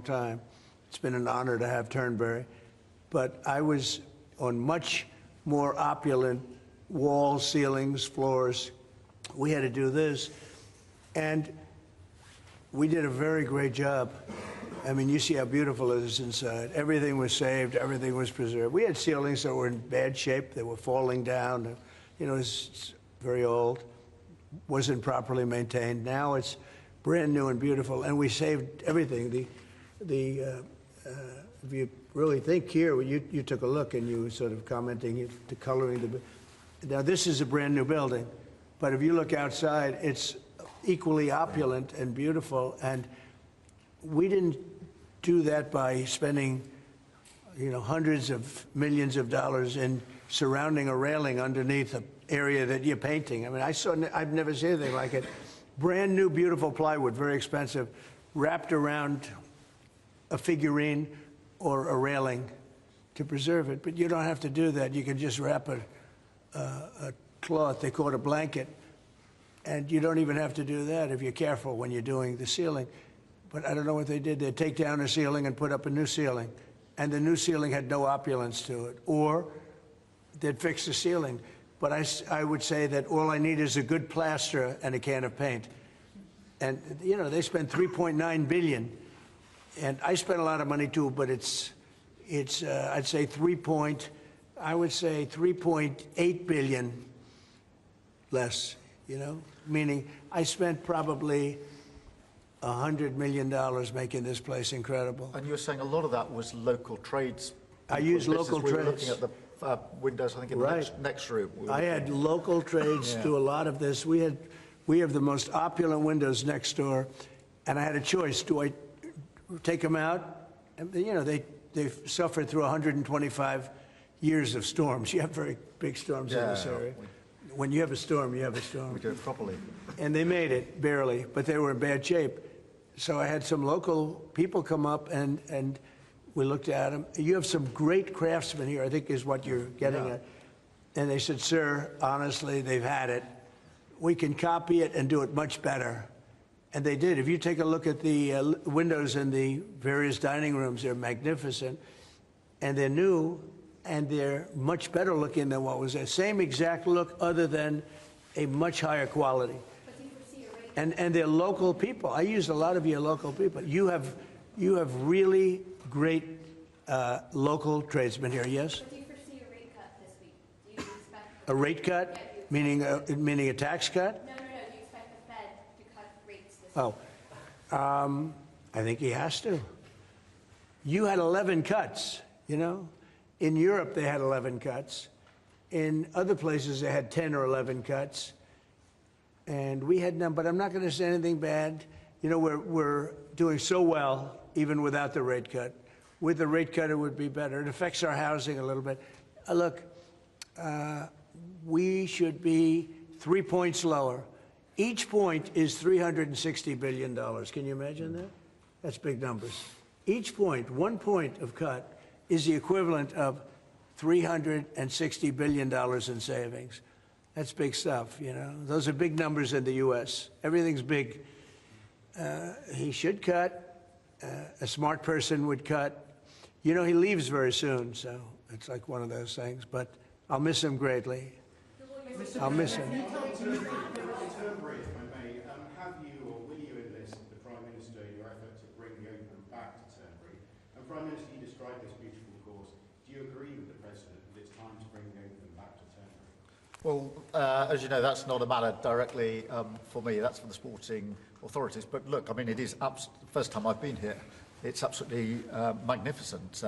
time. It's been an honor to have Turnberry, but I was on much more opulent walls, ceilings, floors. We had to do this, and we did a very great job. I mean, you see how beautiful it is inside. Everything was saved, everything was preserved. We had ceilings that were in bad shape, they were falling down. You know, it's very old, wasn't properly maintained. Now it's brand new and beautiful, and we saved everything. If you really think here, you took a look and you were sort of commenting the coloring. Now this is a brand new building, but if you look outside, it's equally opulent and beautiful. And we didn't do that by spending, you know, hundreds of millions of dollars in surrounding a railing underneath an area that you're painting. I mean, I've never seen anything like it. Brand new, beautiful plywood, very expensive, wrapped around a figurine or a railing to preserve it. But you don't have to do that. You can just wrap a cloth, they call it a blanket, and you don't even have to do that if you're careful when you're doing the ceiling. But I don't know what they did. They'd take down a ceiling and put up a new ceiling, and the new ceiling had no opulence to it. Or they'd fix the ceiling. But I would say that all I need is a good plaster and a can of paint. And, you know, they spent $3.9 billion. And I spent a lot of money too, but it's I'd say 3.8 billion less, you know, meaning I spent probably $100 million making this place incredible. And you were saying a lot of that was local trades. I used local trades. We were looking at the windows, I think, in the next room. I had local trades do a lot of this. We have the most opulent windows next door, and I had a choice. Do I take them out? And, you know, they've suffered through 125 years of storms. You have very big storms in this area. When you have a storm, you have a storm. We do it properly. And they made it, barely, but they were in bad shape. So I had some local people come up, and we looked at them. You have some great craftsmen here, I think is what you're getting at. And they said, sir, honestly, they've had it. We can copy it and do it much better. And they did. If you take a look at the windows in the various dining rooms, they're magnificent, and they're new, and they're much better looking than what was there. Same exact look, other than a much higher quality. And they're local people. I used a lot of your local people. You have really great local tradesmen here. Yes. But do you foresee a rate cut this week? Do you expect a rate cut, meaning a tax cut? No. Do you expect the Fed to cut rates this week? I think he has to. You had 11 cuts. You know, in Europe they had 11 cuts. In other places they had 10 or 11 cuts. And we had none, but I'm not going to say anything bad. You know, we're doing so well, even without the rate cut. With the rate cut, it would be better. It affects our housing a little bit. Look, we should be 3 points lower. Each point is $360 billion. Can you imagine that? That's big numbers. Each point, 1 point of cut, is the equivalent of $360 billion in savings. That's big stuff, you know. Those are big numbers in the U.S. Everything's big. He should cut. A smart person would cut. You know, he leaves very soon, so it's like one of those things. But I'll miss him greatly. I'll miss him. Turnberry, if I may, have you or will you enlist the Prime Minister in your effort to bring the open back to Turnberry? And Prime Minister, you described this beautiful course. Do you agree with the President that it's time to bring the open back to Turnberry? Well, as you know, that's not a matter directly for me. That's for the sporting authorities. But look, I mean, it is the first time I've been here. It's absolutely magnificent,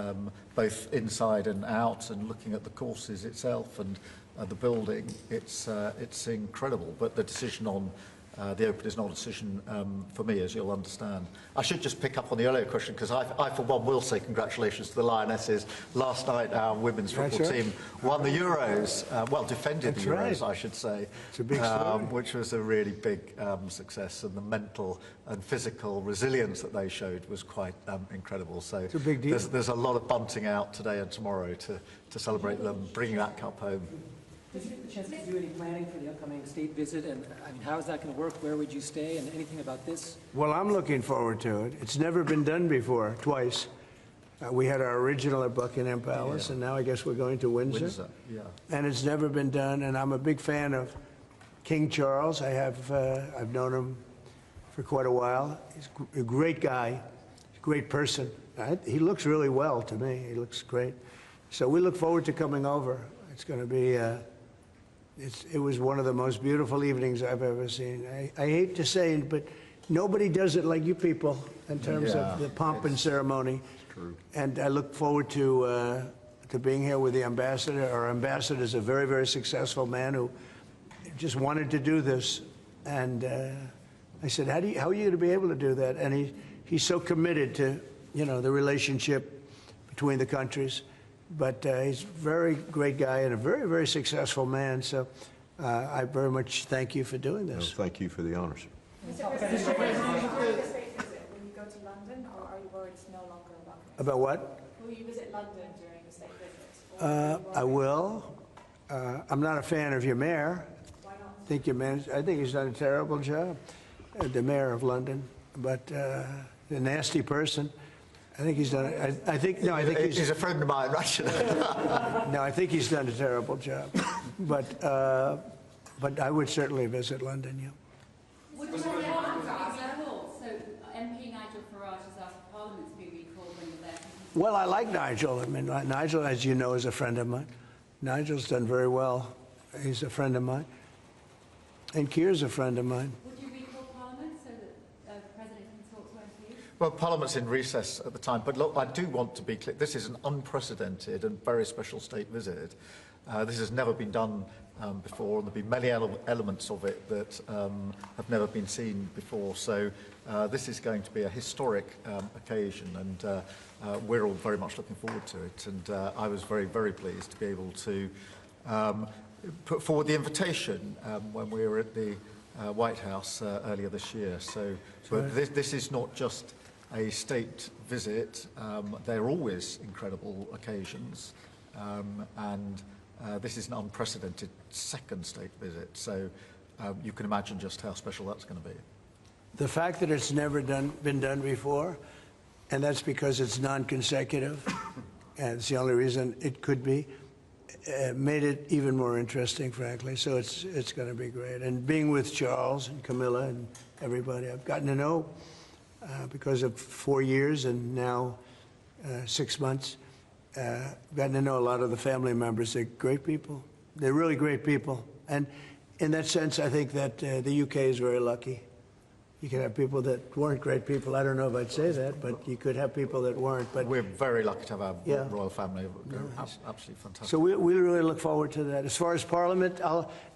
both inside and out, and looking at the courses itself and the building. It's incredible. But the decision on the Open is not a decision for me, as you'll understand. I should just pick up on the earlier question, because I, for one, will say congratulations to the Lionesses. Last night, our women's football team won the Euros, well, defended the Euros, I should say, it's a big story. which was a really big success, and the mental and physical resilience that they showed was quite incredible. So it's a big deal. There's a lot of bunting out today and tomorrow to celebrate them bringing that cup home. Did you get the chance to do any planning for the upcoming state visit? And I mean, how is that going to work? Where would you stay? And anything about this? Well, I'm looking forward to it. It's never been done before, twice. We had our original at Buckingham Palace, and now I guess we're going to Windsor. Windsor, yeah. And it's never been done, and I'm a big fan of King Charles. I've known him for quite a while. He's a great guy, a great person. He looks really well to me. He looks great. So we look forward to coming over. It's going to be, it was one of the most beautiful evenings I've ever seen. I hate to say it, but nobody does it like you people in terms of the pomp and ceremony. True. And I look forward to being here with the ambassador. Our ambassador is a very, very successful man who just wanted to do this. And I said, how are you going to be able to do that? And he's so committed to, you know, the relationship between the countries. But he's a very great guy and a very, very successful man. So I very much thank you for doing this. Well, thank you for the honors. Mr. President, will you go to London, or are you worried it's no longer about this? About what? Will you visit London during the state visit? I will. I'm not a fan of your mayor. Why not? I think he's done a terrible job, the mayor of London. But a nasty person. I think he's done. I think He's a friend of mine, actually. no. I think he's done a terrible job. But I would certainly visit London. Yeah. Would you like Gaza? So MP Nigel Farage has asked Parliament to be recalled when you're there. Well, I like Nigel. I mean, Nigel, as you know, is a friend of mine. Nigel's done very well. He's a friend of mine. And Keir's a friend of mine. Would you recall Parliament so that the President can talk to MPs? Well, Parliament's in recess at the time, but look, I do want to be clear. This is an unprecedented and very special state visit. This has never been done before, and there'll be many elements of it that have never been seen before. So this is going to be a historic occasion, and we're all very much looking forward to it. And I was very, very pleased to be able to put forward the invitation when we were at the White House earlier this year. So but this is not just a state visit. They're always incredible occasions, and this is an unprecedented second state visit. So you can imagine just how special that's going to be. The fact that it's never been done before, and that's because it's non-consecutive, and it's the only reason it could be, made it even more interesting, frankly. So it's going to be great. And being with Charles and Camilla and everybody, I've gotten to know, because of 4 years and now 6 months, gotten to know a lot of the family members. They're great people. They're really great people. And in that sense, I think that the UK is very lucky. You could have people that weren't great people. I don't know if I'd say that, but you could have people that weren't. But we're very lucky to have our Yeah. royal family. They're absolutely fantastic. so we really look forward to that. As far as Parliament,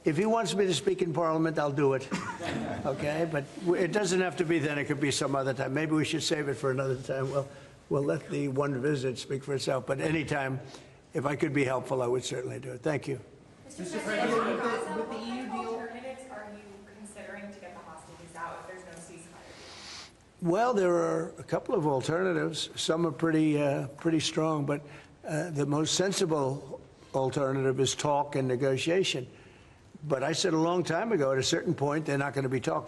if he wants me to speak in Parliament, I'll do it. Okay? But it doesn't have to be then. It could be some other time. Maybe we should save it for another time. Well, we'll let the one visit speak for itself. But anytime, if I could be helpful, I would certainly do it. Thank you. Mr. President, with the EU deal, what alternatives are you considering to get the hostages out if there's no ceasefire? Well, there are a couple of alternatives. Some are pretty strong, but the most sensible alternative is talk and negotiation. But I said a long time ago, at a certain point, they're not going to be talking.